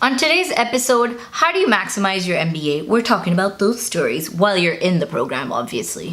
On today's episode, how do you maximize your MBA? We're talking about those stories while you're in the program, obviously.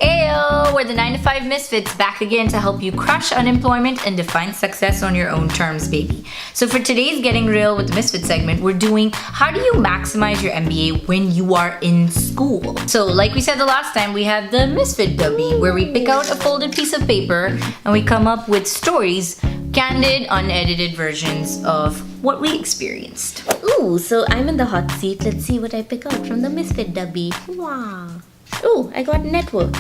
Ayo, we're the 9 to 5 misfits back again to help you crush unemployment and define success on your own terms, baby. So for today's Getting Real with the Misfit segment, we're doing how do you maximize your MBA when you are in school? So like we said the last time, we have the MisFit Dabbi, where we pick out a folded piece of paper and we come up with stories, candid, unedited versions of what we experienced. Ooh, so I'm in the hot seat. Let's see what I pick out from the MisFit Dabbi. Wow. Ooh, I got network.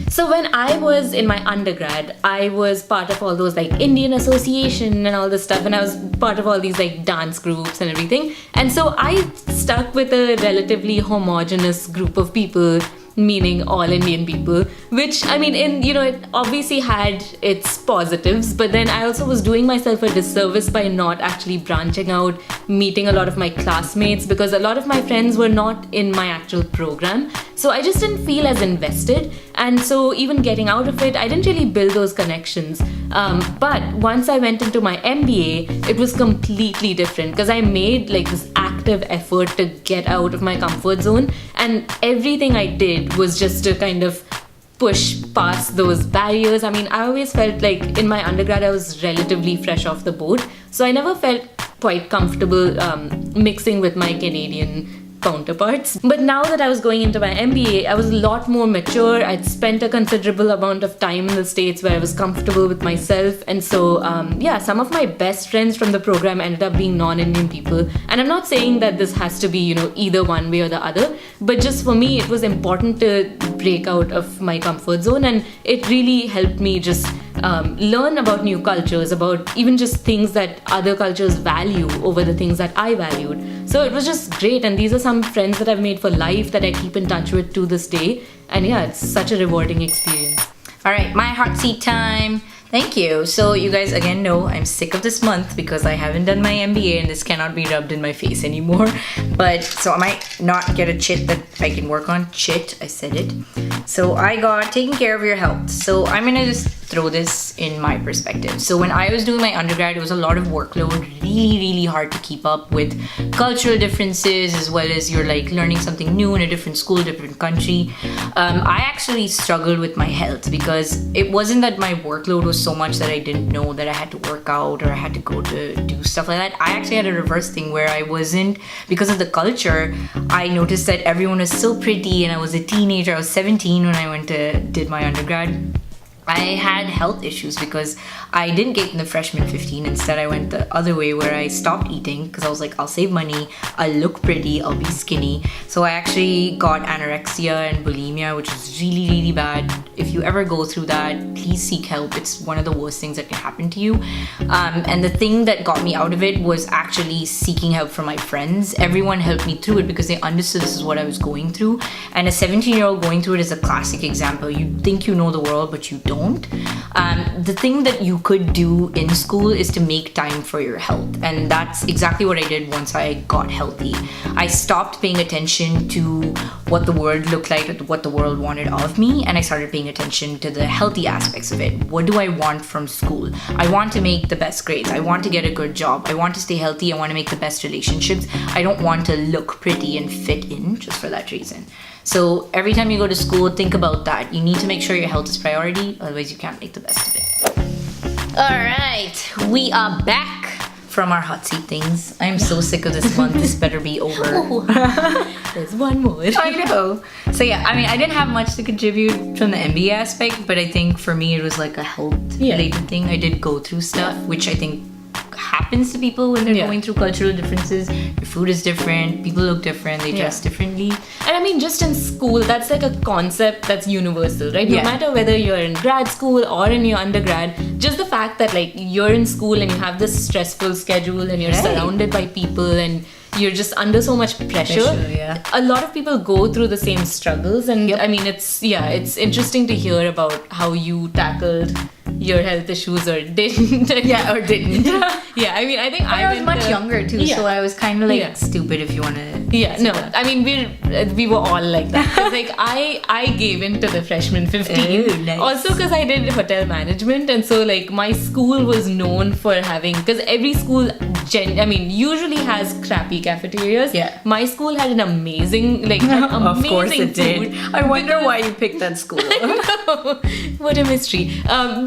So when I was in my undergrad, I was part of all those like Indian Association and all this stuff, and I was part of all these like dance groups and everything. And so I stuck with a relatively homogenous group of people, meaning all Indian people, which I mean, it obviously had its positives, but then I also was doing myself a disservice by not actually branching out, meeting a lot of my classmates, because a lot of my friends were not in my actual program. So I just didn't feel as invested. And so even getting out of it, I didn't really build those connections. But once I went into my MBA, it was completely different because I made like this active effort to get out of my comfort zone. And everything I did was just to kind of push past those barriers. I mean, I always felt like in my undergrad, I was relatively fresh off the boat. So I never felt quite comfortable mixing with my Canadian counterparts. But now that I was going into my MBA, I was a lot more mature. I'd spent a considerable amount of time in the States where I was comfortable with myself. And so, some of my best friends from the program ended up being non-Indian people. And I'm not saying that this has to be, either one way or the other, but just for me, it was important to break out of my comfort zone. And it really helped me just learn about new cultures, about even just things that other cultures value over the things that I valued. So it was just great, and these are some friends that I've made for life that I keep in touch with to this day. And yeah, it's such a rewarding experience. All right, my hot seat time. Thank you. So you guys again know I'm sick of this month because I haven't done my MBA and this cannot be rubbed in my face anymore. But so I might not get a chit that I can work on. Chit, I said it. So I got taking care of your health. So I'm gonna just throw this in my perspective. So when I was doing my undergrad, it was a lot of workload, really hard to keep up with cultural differences, as well as you're like learning something new in a different school, different country. I actually struggled with my health because it wasn't that my workload was so much that I didn't know that I had to work out or I had to go to do stuff like that. I actually had a reverse thing where I wasn't, because of the culture, I noticed that everyone was so pretty, and I was a teenager. I was 17 when I did my undergrad. I had health issues because I didn't get in the freshman 15. Instead, I went the other way where I stopped eating because I was like, I'll save money, I'll look pretty, I'll be skinny. So I actually got anorexia and bulimia, which is really bad. If you ever go through that, please seek help. It's one of the worst things that can happen to you. And the thing that got me out of it was actually seeking help from my friends. Everyone helped me through it because they understood this is what I was going through. And a 17-year-old going through it is a classic example. You think you know the world, but you don't. The thing that you could do in school is to make time for your health, and that's exactly what I did once I got healthy. I stopped paying attention to what the world looked like, what the world wanted of me, and I started paying attention to the healthy aspects of it. What do I want from school? I want to make the best grades. I want to get a good job. I want to stay healthy. I want to make the best relationships. I don't want to look pretty and fit in just for that reason. So every time you go to school, think about that. You need to make sure your health is priority, otherwise you can't make the best of it. All right, we are back from our hot seat things. I'm so sick of this month. This better be over. There's one more. I know. So yeah, I mean, I didn't have much to contribute from the MBA aspect, but I think for me it was like a health-related thing. I did go through stuff, which I think happens to people when they're going through cultural differences. Your food is different, people look different, they dress differently. And I mean, just in school, that's like a concept that's universal, right? No matter whether you're in grad school or in your undergrad, just the fact that like you're in school and you have this stressful schedule and you're surrounded by people and you're just under so much pressure. A lot of people go through the same struggles, and I mean, it's interesting to hear about how you tackled your health issues or didn't. Yeah, or didn't. Yeah, I mean, I think I was went much the- younger too, Yeah. so I was kind of like Yeah. stupid if you want to. Yeah, no, I mean we were all like that. 'Cause, like I gave in to the freshman 15. Oh, nice. Also because I did hotel management, and so like my school was known for having, because every school usually has crappy cafeterias. Yeah. My school had an amazing amazing Of course it did. food. I wonder why you picked that school. What a mystery.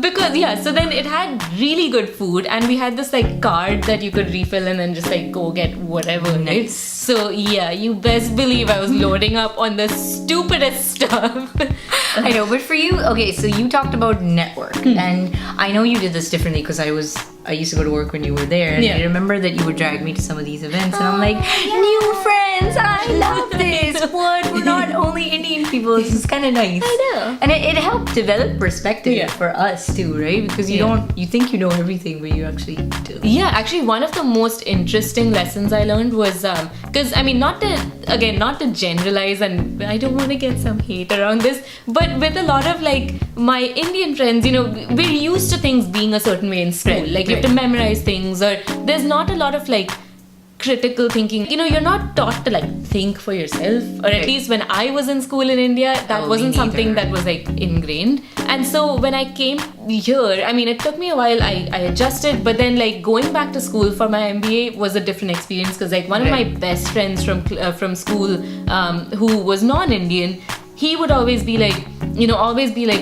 Because yeah, so then it had really good food, and we had this like card that you could refill and then just like go get whatever. Right? Nice. So yeah, you best believe I was loading up on the stupidest stuff. I know, but for you, okay, so you talked about network, and I know you did this differently because I used to go to work when you were there, and Yeah. I remember that you would drag me to some of these events, and I'm like, new friends, I love this. What? We're not only Indian people. This is kind of nice. I know. And it helped develop perspective Yeah. for us too, right? Because you think you know everything, but you actually do. Yeah, actually, one of the most interesting lessons I learned was because not to generalize, and I don't want to get some hate around this, but with a lot of like my Indian friends, we're used to things being a certain way in school. Right, like you have to memorize things, or there's not a lot of like critical thinking. You're not taught to like think for yourself, or at Right. least when I was in school in India, that Oh, wasn't me something neither. that was like ingrained. And so when I came here, it took me a while. I adjusted, but then like going back to school for my MBA was a different experience, because like one of my Right. best friends from school, who was non-Indian, he would always be like,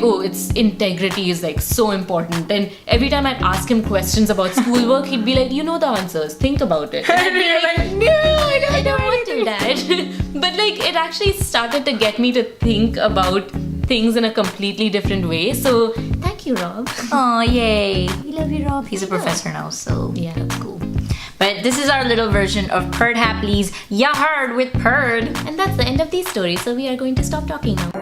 oh, it's integrity is like so important. And every time I'd ask him questions about schoolwork, he'd be like, you know the answers, think about it. And I'd be like, no, I don't want to, Dad. But like it actually started to get me to think about things in a completely different way. So thank you, Rob. Oh, yay. We love you, Rob. He's a professor now, so Yeah. that's cool. But this is our little version of Perd Hapley's Ya Heard with Perd. And that's the end of these stories. So we are going to stop talking now.